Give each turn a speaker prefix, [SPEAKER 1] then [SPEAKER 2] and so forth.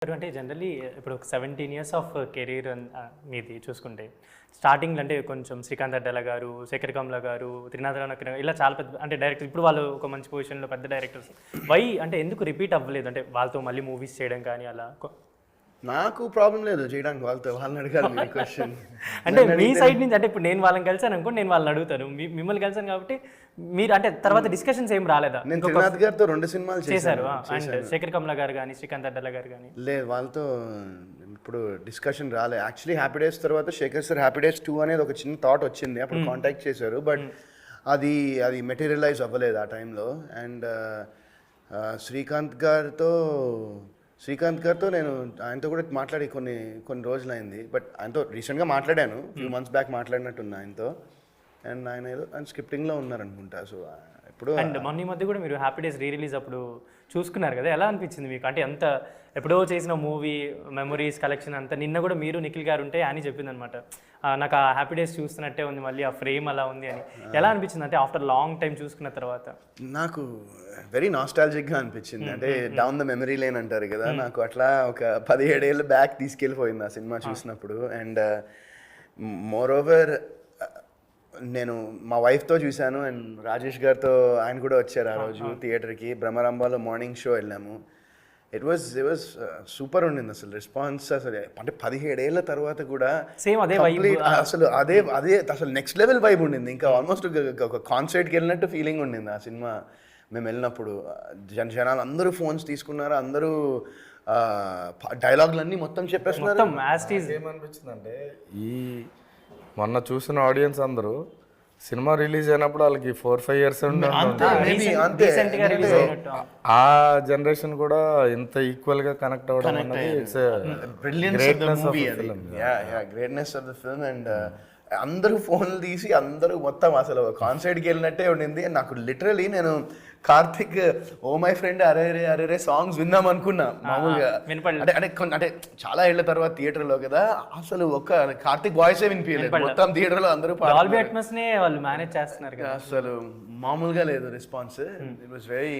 [SPEAKER 1] అంటే జనరల్లీ ఇప్పుడు ఒక 17 ఇయర్స్ ఆఫ్ కెరీర్ మీది చూసుకుంటే స్టార్టింగ్లో అంటే కొంచెం శ్రీకాంత్ అడ్డాల గారు, శేఖర్ కమ్ల గారు, త్రినాథ్ రావు ఇలా చాలా పెద్ద అంటే డైరెక్టర్ ఇప్పుడు వాళ్ళు ఒక మంచి పొజిషన్లో పెద్ద డైరెక్టర్స్. వై అంటే ఎందుకు రిపీట్ అవ్వలేదు అంటే వాళ్ళతో మళ్ళీ మూవీస్ చేయడం కానీ అలా?
[SPEAKER 2] నాకు ప్రాబ్లం లేదు చేయడానికి, వాళ్ళని అడగాలి మీరు క్వశ్చన్.
[SPEAKER 1] అంటే మీ సైడ్ నుంచి అంటే ఇప్పుడు నేను వాళ్ళని కలిసాను అనుకోండి, నేను వాళ్ళని అడుగుతాను, మిమ్మల్ని కలిసాను కాబట్టి మీరు అంటే తర్వాత డిస్కషన్స్ ఏం రాలేదా?
[SPEAKER 2] నేను త్రినాథ్ గారితో 2 సినిమాలు
[SPEAKER 1] చేశారు అండ్ శేఖర్ కమ్ల గారు కానీ శ్రీకాంత్ అడ్డాల గారు కానీ.
[SPEAKER 2] లేదు, వాళ్ళతో ఇప్పుడు డిస్కషన్ రాలే. యాక్చువల్లీ హ్యాపీ డేస్ తర్వాత శేఖర్ సార్ హ్యాపీ డేస్ 2 అనేది ఒక చిన్న థాట్ వచ్చింది, అప్పుడు కాంటాక్ట్ చేశారు. బట్ అది మెటీరియలైజ్ అవ్వలేదు ఆ టైంలో. అండ్ శ్రీకాంత్ గారితో నేను ఆయనతో కూడా మాట్లాడి కొన్ని రోజులు అయింది. బట్ ఆయనతో రీసెంట్గా మాట్లాడాను, ఫ్యూ మంత్స్ బ్యాక్ మాట్లాడినట్టున్నా ఆయనతో. అండ్ ఆయన స్క్రిప్టింగ్లో ఉన్నారనుకుంటా. సో ఇప్పుడు
[SPEAKER 1] అండ్ మొన్న మధ్య కూడా మీరు హ్యాపీ డేస్ రిలీజ్ అప్పుడు చూసుకున్నారు కదా, ఎలా అనిపించింది మీకు? అంటే ఎంత ఎప్పుడో చేసిన మూవీ మెమరీస్ కలెక్షన్ అంతా. నిన్న కూడా మీరు నిఖిల్ గారు ఉంటే అని చెప్పింది అనమాట, నాకు ఆ హ్యాపీ డేస్ చూస్తున్నట్టే ఉంది, మళ్ళీ ఆ ఫ్రేమ్ అలా ఉంది అని. ఎలా అనిపించింది అంటే ఆఫ్టర్ లాంగ్ టైం చూసుకున్న తర్వాత?
[SPEAKER 2] నాకు వెరీ నాస్టాలజిక్గా అనిపించింది. అంటే డౌన్ ద మెమరీ లేన్ అంటారు కదా, నాకు అట్లా ఒక 17 ఏళ్ళ బ్యాక్ తీసుకెళ్ళిపోయింది ఆ సినిమా చూసినప్పుడు. అండ్ మోర్ ఓవర్ నేను మా వైఫ్తో చూశాను, అండ్ రాజేష్ గారితో ఆయన కూడా వచ్చారు ఆ రోజు థియేటర్కి. బ్రహ్మరంభాలో మార్నింగ్ షో వెళ్ళాము. ఇట్ వాజ్ సూపర్ ఉండింది అసలు రెస్పాన్స్. అసలు అంటే 17 ఏళ్ళ తర్వాత కూడా
[SPEAKER 1] సేమ్ అదే
[SPEAKER 2] అసలు నెక్స్ట్ లెవెల్ వైబ్ ఉండింది. ఇంకా ఆల్మోస్ట్ ఒక కాన్సర్ట్కి వెళ్ళినట్టు ఫీలింగ్ ఉండింది ఆ సినిమా మేము వెళ్ళినప్పుడు. జనాలు అందరూ ఫోన్స్ తీసుకున్నారు, అందరూ డైలాగులన్నీ మొత్తం చెప్పేస్తున్నారు.
[SPEAKER 3] ఏమనిపించింది అంటే ఈ మొన్న చూసిన ఆడియన్స్ అందరూ సినిమా రిలీజ్ అయినప్పుడు వాళ్ళకి 4-5 ఇయర్స్ ఆ జనరేషన్ కూడా ఇంత ఈక్వల్ గా కనెక్ట్ అవ్వడం అన్నది it's greatness
[SPEAKER 2] of the film. And అందరూ ఫోన్లు తీసి అందరూ మొత్తం అసలు కాన్సర్ట్కి వెళ్ళినట్టే ఉండింది. నాకు లిటరలీ నేను కార్తిక్ ఓ మై ఫ్రెండ్ అరే రే సాంగ్స్ విందాం అనుకున్నా మామూలుగా. అంటే చాలా ఏళ్ల తర్వాత థియేటర్లో కదా, అసలు ఒక కార్తిక్ వాయిసే వినిపించలేదు. మొత్తం థియేటర్లో అందరూ
[SPEAKER 1] వాళ్ళు మేనేజ్ చేస్తున్నారు,
[SPEAKER 2] అసలు మామూలుగా లేదు రెస్పాన్స్. It was very